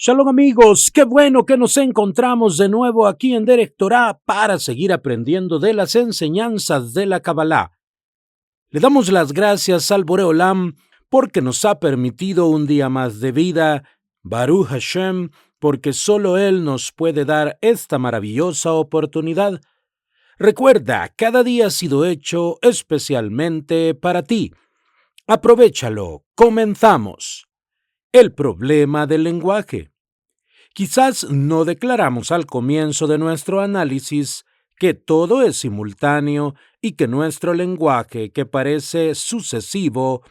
Shalom amigos, qué bueno que nos encontramos de nuevo aquí en Derek Torah para seguir aprendiendo de las enseñanzas de la Kabbalah. Le damos las gracias al Boré Olam porque nos ha permitido un día más de vida, Baruch Hashem, porque solo Él nos puede dar esta maravillosa oportunidad. Recuerda, cada día ha sido hecho especialmente para ti. Aprovéchalo, comenzamos. El problema del lenguaje. Quizás no declaramos al comienzo de nuestro análisis que todo es simultáneo y que nuestro lenguaje, que parece sucesivo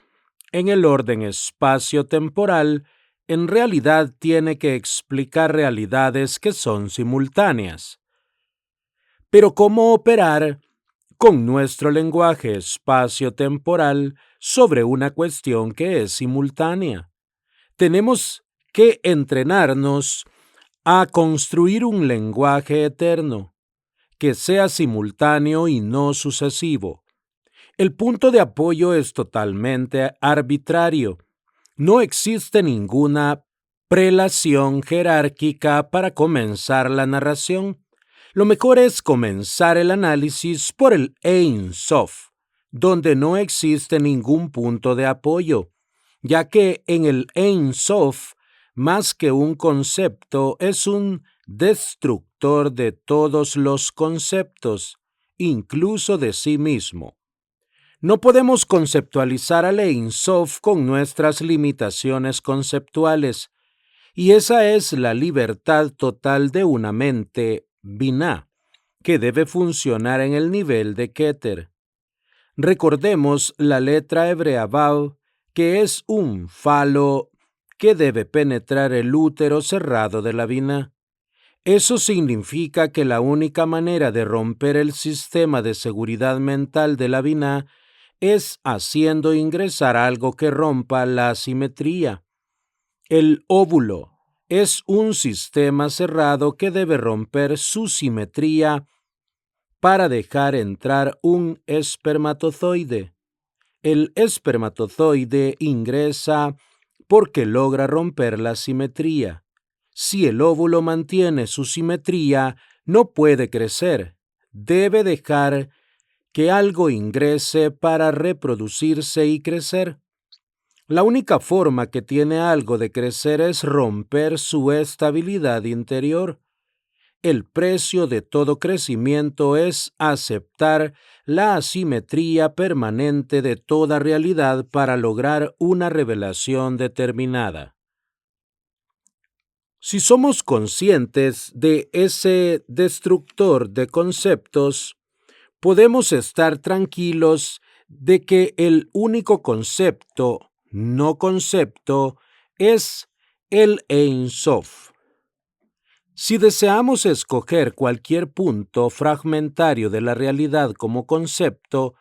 en el orden espacio-temporal, en realidad tiene que explicar realidades que son simultáneas. Pero ¿cómo operar con nuestro lenguaje espacio-temporal sobre una cuestión que es simultánea? Tenemos que entrenarnos a construir un lenguaje eterno, que sea simultáneo y no sucesivo. El punto de apoyo es totalmente arbitrario. No existe ninguna prelación jerárquica para comenzar la narración. Lo mejor es comenzar el análisis por el Ein Sof, donde no existe ningún punto de apoyo, ya que en el Ein Sof, más que un concepto, es un destructor de todos los conceptos, incluso de sí mismo. No podemos conceptualizar al Ein Sof con nuestras limitaciones conceptuales, y esa es la libertad total de una mente Binah, que debe funcionar en el nivel de Keter. Recordemos la letra hebrea Vav, que es un falo que debe penetrar el útero cerrado de la Binah. Eso significa que la única manera de romper el sistema de seguridad mental de la Binah es haciendo ingresar algo que rompa la asimetría. El óvulo es un sistema cerrado que debe romper su simetría para dejar entrar un espermatozoide. El espermatozoide ingresa porque logra romper la simetría. Si el óvulo mantiene su simetría, no puede crecer. Debe dejar que algo ingrese para reproducirse y crecer. La única forma que tiene algo de crecer es romper su estabilidad interior. El precio de todo crecimiento es aceptar la asimetría permanente de toda realidad para lograr una revelación determinada. Si somos conscientes de ese destructor de conceptos, podemos estar tranquilos de que el único concepto, no concepto, es el Ein Sof. Si deseamos escoger cualquier punto fragmentario de la realidad como concepto,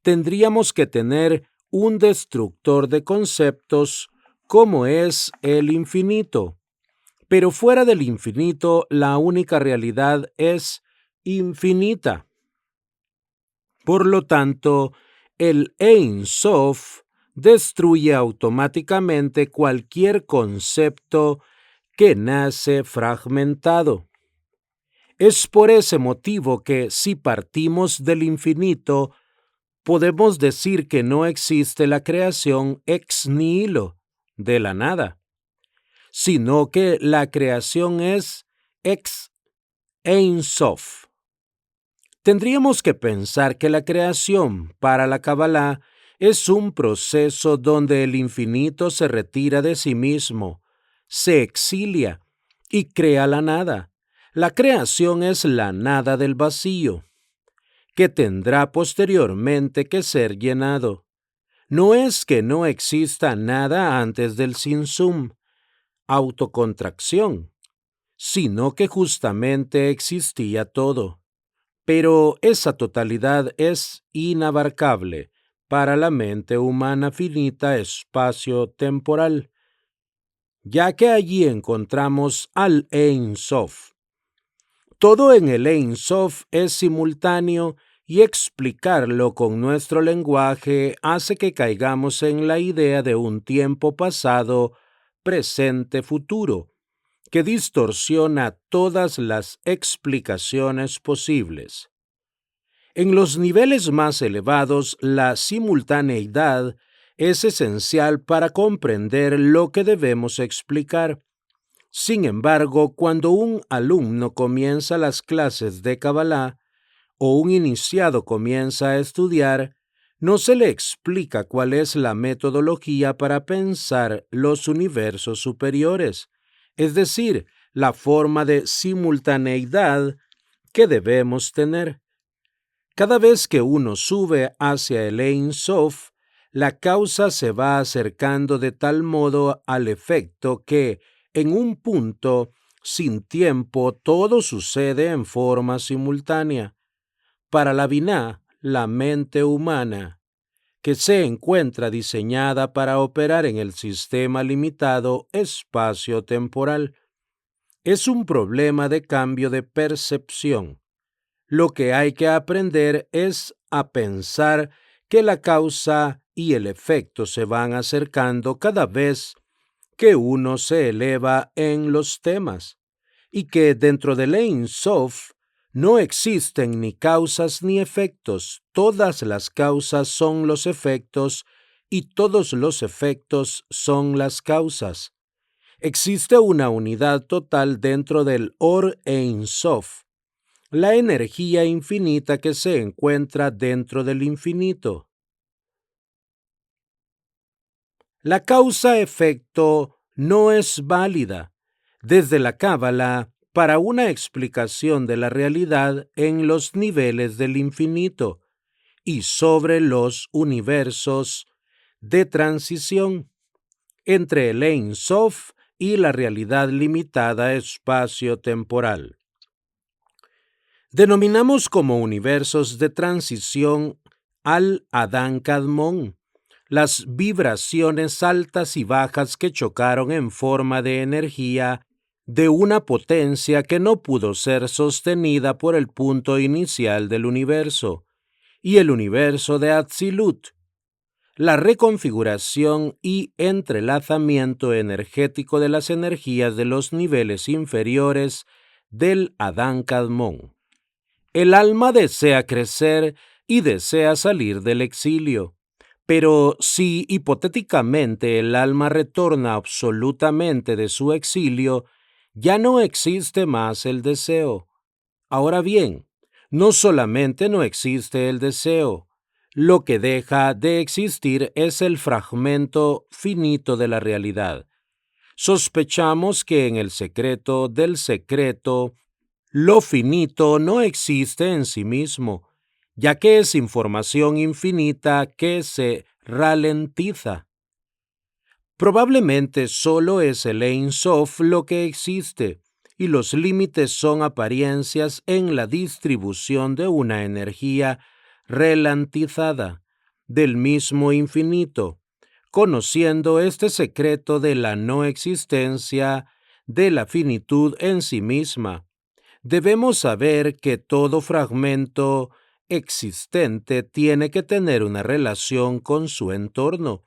tendríamos que tener un destructor de conceptos como es el infinito. Pero fuera del infinito, la única realidad es infinita. Por lo tanto, el Ein Sof destruye automáticamente cualquier concepto que nace fragmentado. Es por ese motivo que, si partimos del infinito, podemos decir que no existe la creación ex nihilo, de la nada, sino que la creación es ex Ein Sof. Tendríamos que pensar que la creación para la Kabbalah es un proceso donde el infinito se retira de sí mismo, se exilia y crea la nada. La creación es la nada del vacío, que tendrá posteriormente que ser llenado. No es que no exista nada antes del Sinsum, autocontracción, sino que justamente existía todo. Pero esa totalidad es inabarcable para la mente humana finita espacio-temporal, ya que allí encontramos al Ein Sof. Todo en el Ein Sof es simultáneo y explicarlo con nuestro lenguaje hace que caigamos en la idea de un tiempo pasado, presente, futuro, que distorsiona todas las explicaciones posibles. En los niveles más elevados, la simultaneidad es esencial para comprender lo que debemos explicar. Sin embargo, cuando un alumno comienza las clases de Kabbalah o un iniciado comienza a estudiar, no se le explica cuál es la metodología para pensar los universos superiores, es decir, la forma de simultaneidad que debemos tener. Cada vez que uno sube hacia el Ein Sof, la causa se va acercando de tal modo al efecto que, en un punto, sin tiempo, todo sucede en forma simultánea. Para la Biná, la mente humana, que se encuentra diseñada para operar en el sistema limitado espacio-temporal, es un problema de cambio de percepción. Lo que hay que aprender es a pensar que la causa y el efecto se van acercando cada vez que uno se eleva en los temas, y que dentro del Ein Sof no existen ni causas ni efectos. Todas las causas son los efectos y todos los efectos son las causas. Existe una unidad total dentro del Or Ein Sof, la energía infinita que se encuentra dentro del infinito. La causa-efecto no es válida desde la Cábala para una explicación de la realidad en los niveles del infinito y sobre los universos de transición entre el Ein Sof y la realidad limitada espacio-temporal. Denominamos como universos de transición al Adán Kadmón, las vibraciones altas y bajas que chocaron en forma de energía de una potencia que no pudo ser sostenida por el punto inicial del universo, y el universo de Atzilut, la reconfiguración y entrelazamiento energético de las energías de los niveles inferiores del Adán Kadmón. El alma desea crecer y desea salir del exilio, pero si hipotéticamente el alma retorna absolutamente de su exilio, ya no existe más el deseo. Ahora bien, no solamente no existe el deseo, lo que deja de existir es el fragmento finito de la realidad. Sospechamos que en el secreto del secreto, lo finito no existe en sí mismo, ya que es información infinita que se ralentiza. Probablemente solo es el Ein Sof lo que existe, y los límites son apariencias en la distribución de una energía ralentizada del mismo infinito. Conociendo este secreto de la no existencia de la finitud en sí misma, debemos saber que todo fragmento existente tiene que tener una relación con su entorno,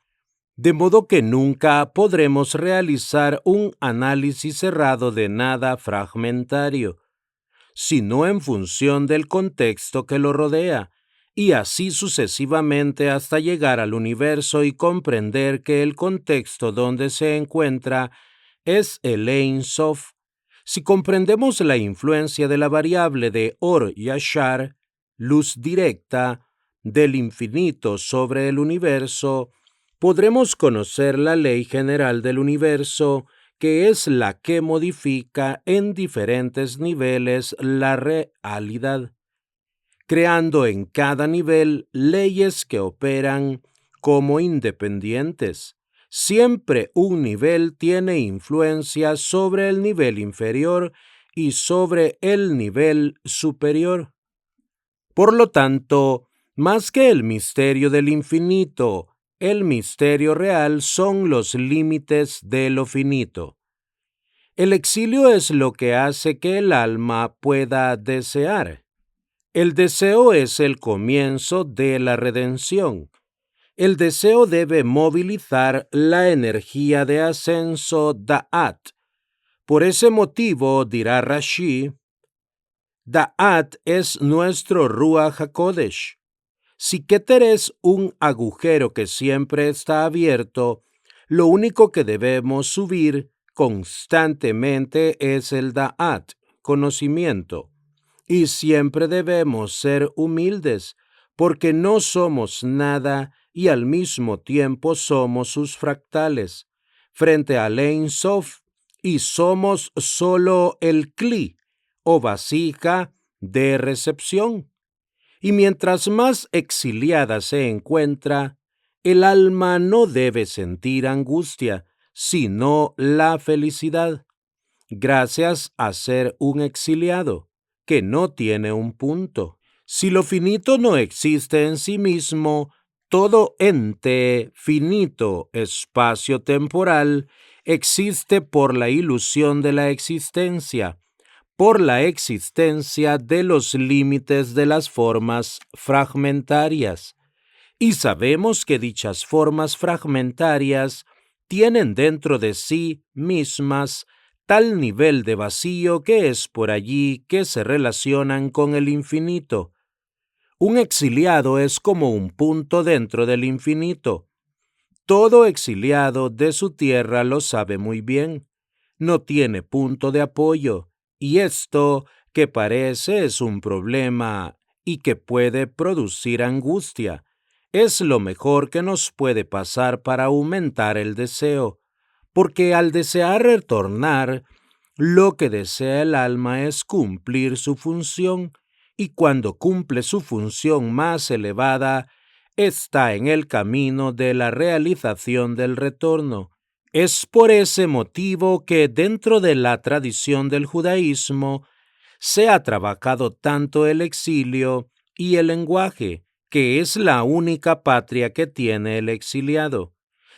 de modo que nunca podremos realizar un análisis cerrado de nada fragmentario, sino en función del contexto que lo rodea, y así sucesivamente hasta llegar al universo y comprender que el contexto donde se encuentra es el Ein Sof. Si comprendemos la influencia de la variable de Or Yashar, luz directa, del infinito sobre el universo, podremos conocer la ley general del universo, que es la que modifica en diferentes niveles la realidad, creando en cada nivel leyes que operan como independientes. Siempre un nivel tiene influencia sobre el nivel inferior y sobre el nivel superior. Por lo tanto, más que el misterio del infinito, el misterio real son los límites de lo finito. El exilio es lo que hace que el alma pueda desear. El deseo es el comienzo de la redención. El deseo debe movilizar la energía de ascenso Da'at Por ese motivo, dirá Rashi, Da'at es nuestro Ruach HaKodesh. Si Keter es un agujero que siempre está abierto, lo único que debemos subir constantemente es el Da'at, conocimiento. Y siempre debemos ser humildes, porque no somos nada y al mismo tiempo somos sus fractales, frente al Ein Sof, y somos solo el Kli, o vasija de recepción. Y mientras más exiliada se encuentra, el alma no debe sentir angustia, sino la felicidad, gracias a ser un exiliado, que no tiene un punto. Si lo finito no existe en sí mismo, todo ente finito, espacio-temporal, existe por la ilusión de la existencia, por la existencia de los límites de las formas fragmentarias. Y sabemos que dichas formas fragmentarias tienen dentro de sí mismas tal nivel de vacío que es por allí que se relacionan con el infinito. Un exiliado es como un punto dentro del infinito. Todo exiliado de su tierra lo sabe muy bien. No tiene punto de apoyo, y esto que parece es un problema y que puede producir angustia, es lo mejor que nos puede pasar para aumentar el deseo, porque al desear retornar, lo que desea el alma es cumplir su función, y cuando cumple su función más elevada, está en el camino de la realización del retorno. Es por ese motivo que dentro de la tradición del judaísmo se ha trabajado tanto el exilio y el lenguaje, que es la única patria que tiene el exiliado.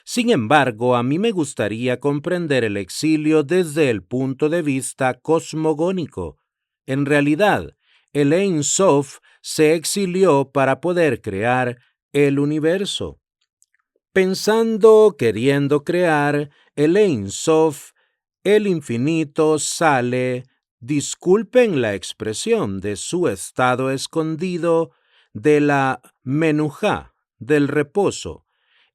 Sin embargo, a mí me gustaría comprender el exilio desde el punto de vista cosmogónico. En realidad, el Ein Sof se exilió para poder crear el universo. Pensando, queriendo crear, el Ein Sof, el infinito, sale, disculpen la expresión, de su estado escondido, de la menujá, del reposo,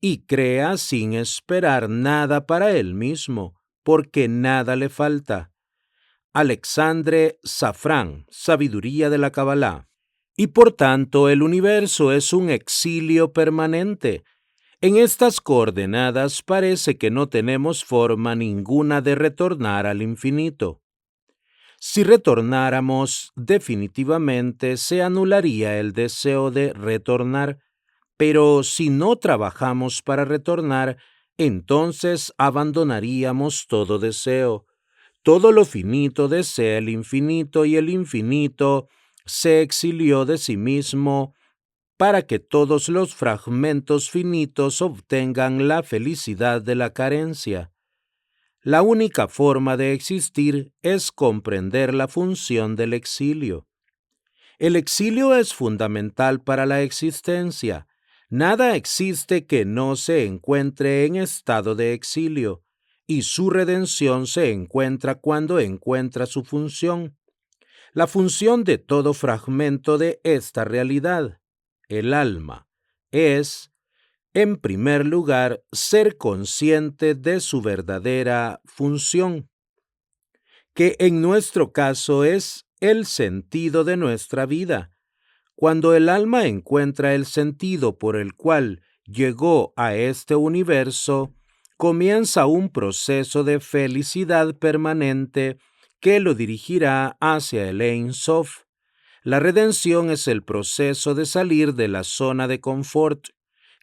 y crea sin esperar nada para él mismo, porque nada le falta. Alexandre Safran, Sabiduría de la Kabbalah. Y por tanto el universo es un exilio permanente. En estas coordenadas parece que no tenemos forma ninguna de retornar al infinito. Si retornáramos, definitivamente se anularía el deseo de retornar, pero si no trabajamos para retornar, entonces abandonaríamos todo deseo. Todo lo finito desea el infinito y el infinito se exilió de sí mismo para que todos los fragmentos finitos obtengan la felicidad de la carencia. La única forma de existir es comprender la función del exilio. El exilio es fundamental para la existencia. Nada existe que no se encuentre en estado de exilio, y su redención se encuentra cuando encuentra su función. La función de todo fragmento de esta realidad, el alma, es, en primer lugar, ser consciente de su verdadera función, que en nuestro caso es el sentido de nuestra vida. Cuando el alma encuentra el sentido por el cual llegó a este universo, comienza un proceso de felicidad permanente que lo dirigirá hacia el Ein Sof. La redención es el proceso de salir de la zona de confort,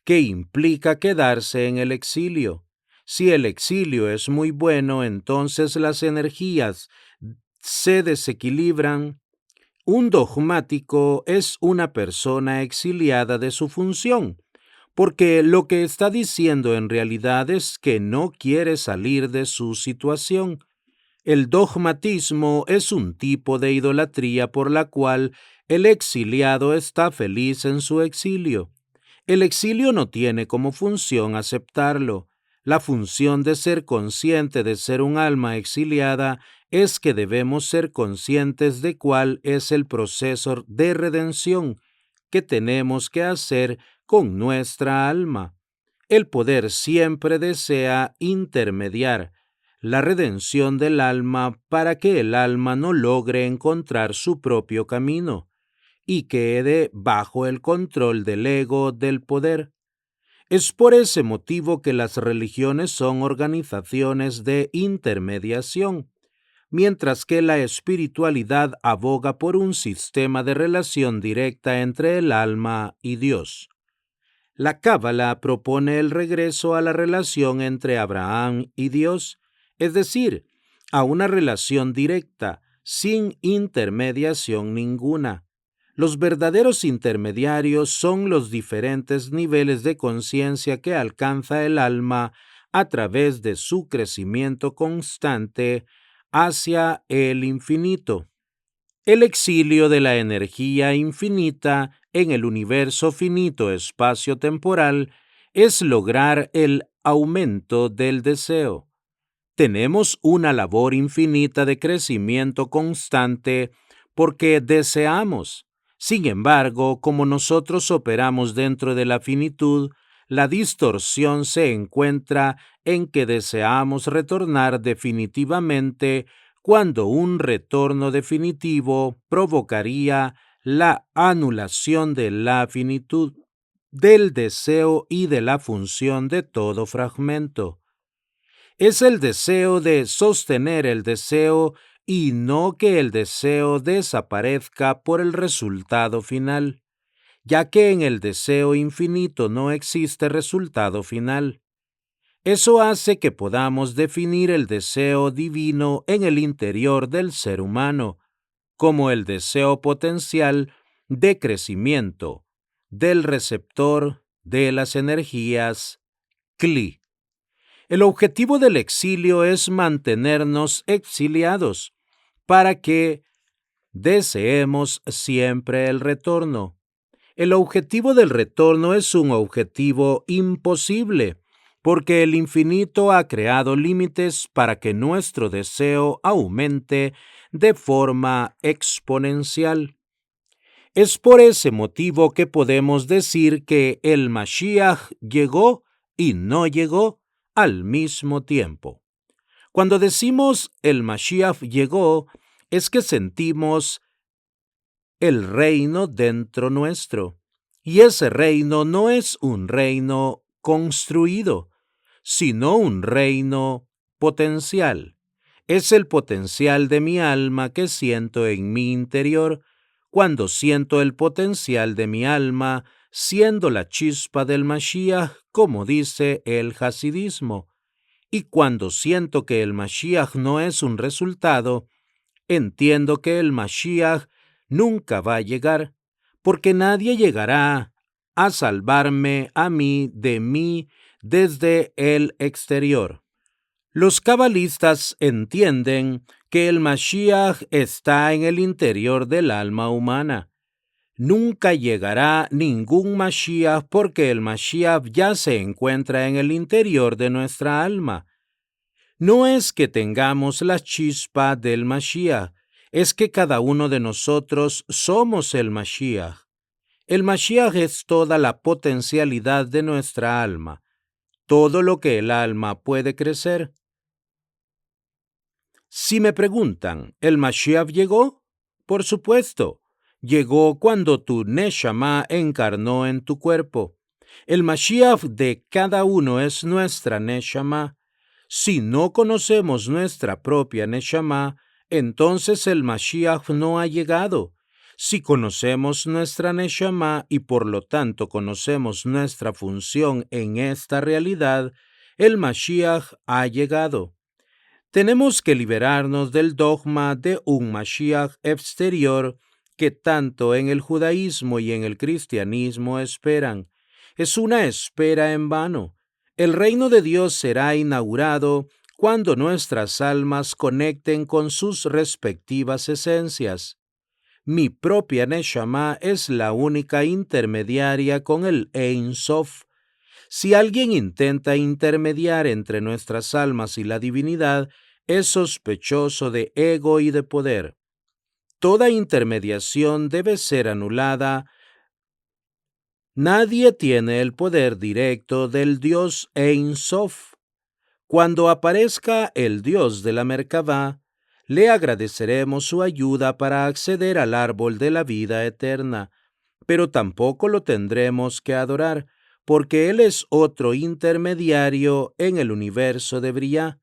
que implica quedarse en el exilio. Si el exilio es muy bueno, entonces las energías se desequilibran. Un dogmático es una persona exiliada de su función, porque lo que está diciendo en realidad es que no quiere salir de su situación. El dogmatismo es un tipo de idolatría por la cual el exiliado está feliz en su exilio. El exilio no tiene como función aceptarlo. La función de ser consciente de ser un alma exiliada es que debemos ser conscientes de cuál es el proceso de redención que tenemos que hacer con nuestra alma. El poder siempre desea intermediar la redención del alma para que el alma no logre encontrar su propio camino y quede bajo el control del ego del poder. Es por ese motivo que las religiones son organizaciones de intermediación, mientras que la espiritualidad aboga por un sistema de relación directa entre el alma y Dios. La Cábala propone el regreso a la relación entre Abraham y Dios, es decir, a una relación directa, sin intermediación ninguna. Los verdaderos intermediarios son los diferentes niveles de conciencia que alcanza el alma a través de su crecimiento constante hacia el infinito. El exilio de la energía infinita en el universo finito espacio-temporal es lograr el aumento del deseo. Tenemos una labor infinita de crecimiento constante porque deseamos. Sin embargo, como nosotros operamos dentro de la finitud, la distorsión se encuentra en que deseamos retornar definitivamente cuando un retorno definitivo provocaría la anulación de la finitud, del deseo y de la función de todo fragmento. Es el deseo de sostener el deseo y no que el deseo desaparezca por el resultado final, ya que en el deseo infinito no existe resultado final. Eso hace que podamos definir el deseo divino en el interior del ser humano como el deseo potencial de crecimiento del receptor de las energías Kli. El objetivo del exilio es mantenernos exiliados para que deseemos siempre el retorno. El objetivo del retorno es un objetivo imposible, porque el infinito ha creado límites para que nuestro deseo aumente de forma exponencial. Es por ese motivo que podemos decir que el Mashiach llegó y no llegó al mismo tiempo. Cuando decimos el Mashiach llegó, es que sentimos el reino dentro nuestro. Y ese reino no es un reino construido, sino un reino potencial. Es el potencial de mi alma que siento en mi interior cuando siento el potencial de mi alma siendo la chispa del Mashiach, como dice el hasidismo. Y cuando siento que el Mashiach no es un resultado, entiendo que el Mashiach nunca va a llegar, porque nadie llegará a salvarme a mí de mí desde el exterior. Los cabalistas entienden que el Mashiach está en el interior del alma humana. Nunca llegará ningún Mashiach porque el Mashiach ya se encuentra en el interior de nuestra alma. No es que tengamos la chispa del Mashiach, es que cada uno de nosotros somos el Mashiach. El Mashiach es toda la potencialidad de nuestra alma, todo lo que el alma puede crecer. Si me preguntan, ¿el Mashiach llegó? Por supuesto, llegó cuando tu Neshama encarnó en tu cuerpo. El Mashiach de cada uno es nuestra Neshama. Si no conocemos nuestra propia Neshama, entonces el Mashiach no ha llegado. Si conocemos nuestra Neshama y por lo tanto conocemos nuestra función en esta realidad, el Mashiach ha llegado. Tenemos que liberarnos del dogma de un Mashiach exterior que tanto en el judaísmo y en el cristianismo esperan. Es una espera en vano. El reino de Dios será inaugurado cuando nuestras almas conecten con sus respectivas esencias. Mi propia Neshama es la única intermediaria con el Ein Sof. Si alguien intenta intermediar entre nuestras almas y la divinidad, es sospechoso de ego y de poder. Toda intermediación debe ser anulada. Nadie tiene el poder directo del Dios Ein Sof. Cuando aparezca el Dios de la Merkabah, le agradeceremos su ayuda para acceder al árbol de la vida eterna, pero tampoco lo tendremos que adorar, porque Él es otro intermediario en el universo de Briah.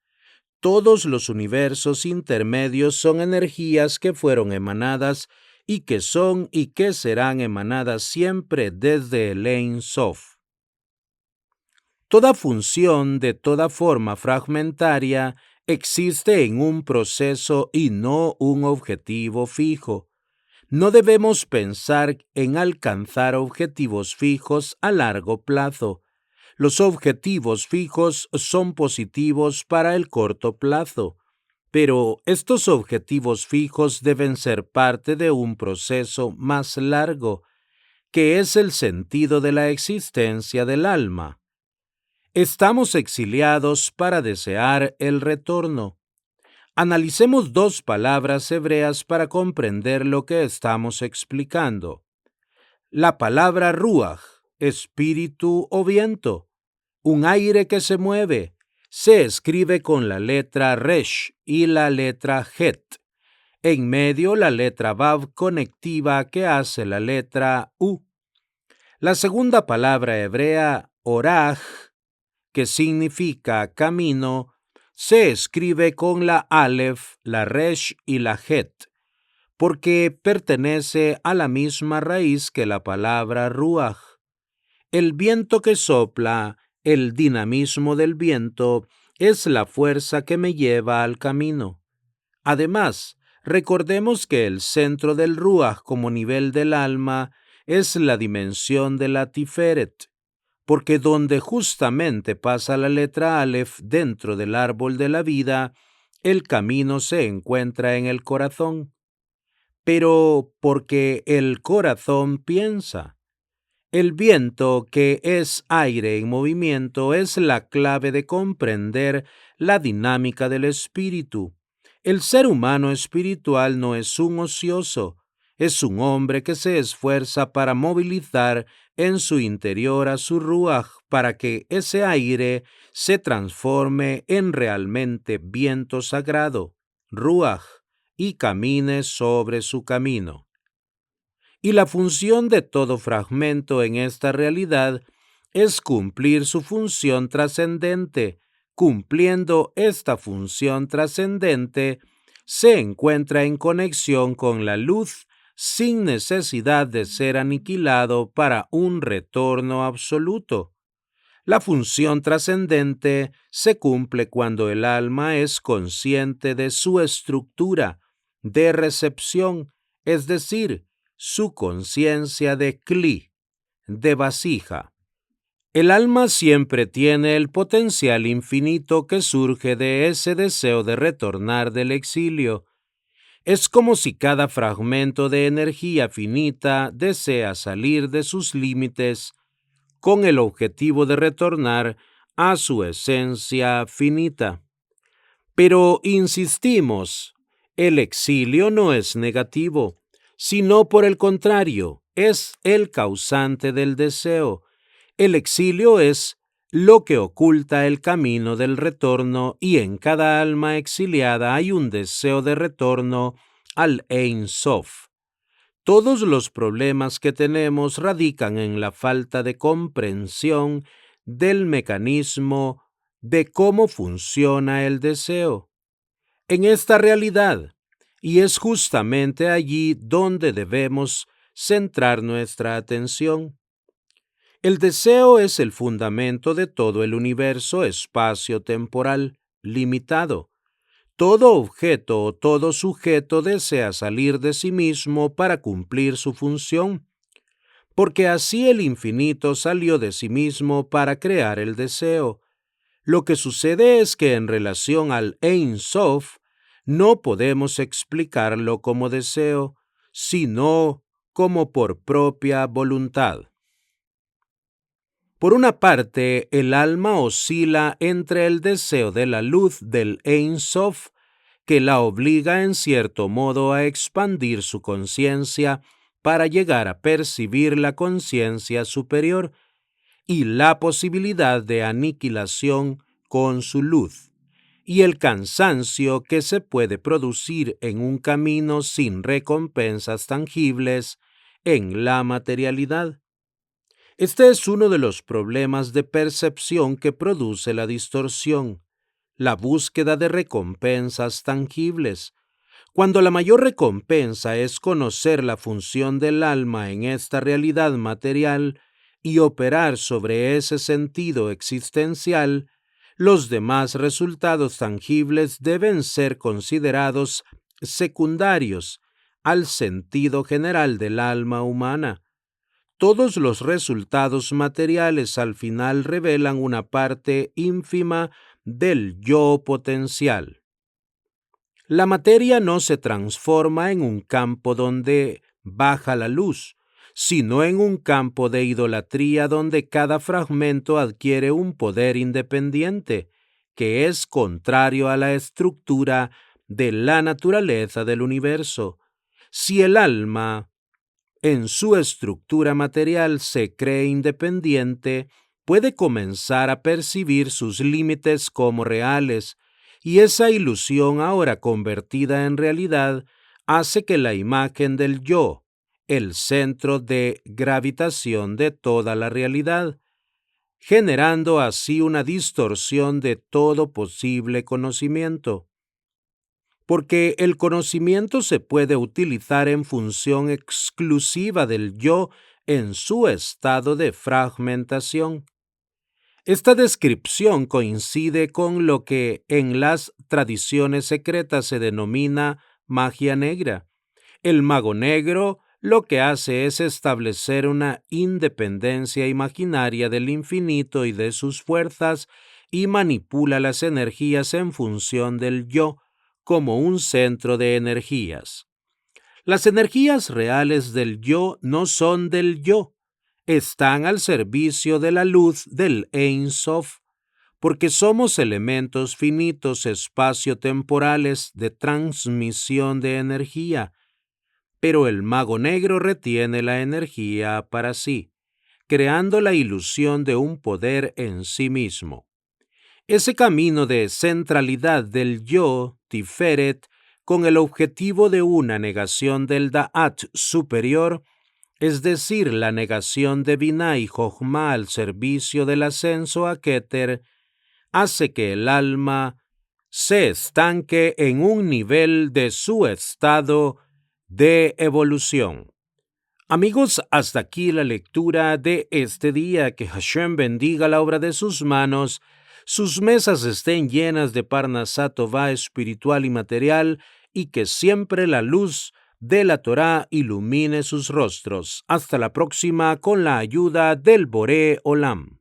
Todos los universos intermedios son energías que fueron emanadas y que son y que serán emanadas siempre desde el Ein Sof. Toda función de toda forma fragmentaria existe en un proceso y no un objetivo fijo. No debemos pensar en alcanzar objetivos fijos a largo plazo. Los objetivos fijos son positivos para el corto plazo, pero estos objetivos fijos deben ser parte de un proceso más largo, que es el sentido de la existencia del alma. Estamos exiliados para desear el retorno. Analicemos dos palabras hebreas para comprender lo que estamos explicando. La palabra ruach, espíritu o viento, un aire que se mueve, se escribe con la letra resh y la letra het. En medio la letra vav conectiva que hace la letra u. La segunda palabra hebrea, oraj, que significa camino, se escribe con la alef, la resh y la het, porque pertenece a la misma raíz que la palabra ruach. El viento que sopla, el dinamismo del viento, es la fuerza que me lleva al camino. Además, recordemos que el centro del ruach como nivel del alma es la dimensión de la tiferet, porque donde justamente pasa la letra Aleph dentro del árbol de la vida, el camino se encuentra en el corazón. Pero porque el corazón piensa. El viento, que es aire en movimiento, es la clave de comprender la dinámica del espíritu. El ser humano espiritual no es un ocioso, es un hombre que se esfuerza para movilizar en su interior a su ruaj para que ese aire se transforme en realmente viento sagrado, ruaj, y camine sobre su camino. Y la función de todo fragmento en esta realidad es cumplir su función trascendente. Cumpliendo esta función trascendente, se encuentra en conexión con la luz sin necesidad de ser aniquilado para un retorno absoluto. La función trascendente se cumple cuando el alma es consciente de su estructura de recepción, es decir, su conciencia de kli, de vasija. El alma siempre tiene el potencial infinito que surge de ese deseo de retornar del exilio. Es como si cada fragmento de energía finita desea salir de sus límites con el objetivo de retornar a su esencia finita. Pero insistimos, el exilio no es negativo, sino por el contrario, es el causante del deseo. El exilio es lo que oculta el camino del retorno y en cada alma exiliada hay un deseo de retorno al Ein Sof. Todos los problemas que tenemos radican en la falta de comprensión del mecanismo de cómo funciona el deseo. En esta realidad, y es justamente allí donde debemos centrar nuestra atención. El deseo es el fundamento de todo el universo espacio-temporal limitado. Todo objeto o todo sujeto desea salir de sí mismo para cumplir su función, porque así el infinito salió de sí mismo para crear el deseo. Lo que sucede es que en relación al Ein Sof, no podemos explicarlo como deseo, sino como por propia voluntad. Por una parte, el alma oscila entre el deseo de la luz del Ein Sof, que la obliga en cierto modo a expandir su conciencia para llegar a percibir la conciencia superior, y la posibilidad de aniquilación con su luz, y el cansancio que se puede producir en un camino sin recompensas tangibles en la materialidad. Este es uno de los problemas de percepción que produce la distorsión, la búsqueda de recompensas tangibles. Cuando la mayor recompensa es conocer la función del alma en esta realidad material y operar sobre ese sentido existencial, los demás resultados tangibles deben ser considerados secundarios al sentido general del alma humana. Todos los resultados materiales al final revelan una parte ínfima del yo potencial. La materia no se transforma en un campo donde baja la luz, sino en un campo de idolatría donde cada fragmento adquiere un poder independiente, que es contrario a la estructura de la naturaleza del universo. Si el alma, en su estructura material, se cree independiente, puede comenzar a percibir sus límites como reales, y esa ilusión ahora convertida en realidad hace que la imagen del yo, el centro de gravitación de toda la realidad, generando así una distorsión de todo posible conocimiento. Porque el conocimiento se puede utilizar en función exclusiva del yo en su estado de fragmentación. Esta descripción coincide con lo que en las tradiciones secretas se denomina magia negra. El mago negro lo que hace es establecer una independencia imaginaria del infinito y de sus fuerzas y manipula las energías en función del yo, como un centro de energías. Las energías reales del yo no son del yo, están al servicio de la luz del Ein Sof, porque somos elementos finitos espacio-temporales de transmisión de energía, pero el mago negro retiene la energía para sí, creando la ilusión de un poder en sí mismo. Ese camino de centralidad del yo, Tiferet, con el objetivo de una negación del Da'at superior, es decir, la negación de Binah y Jochma al servicio del ascenso a Keter, hace que el alma se estanque en un nivel de su estado de evolución. Amigos, hasta aquí la lectura de este día. Que Hashem bendiga la obra de sus manos, sus mesas estén llenas de Parnasá Tová espiritual y material, y que siempre la luz de la Torá ilumine sus rostros. Hasta la próxima con la ayuda del Boré Olam.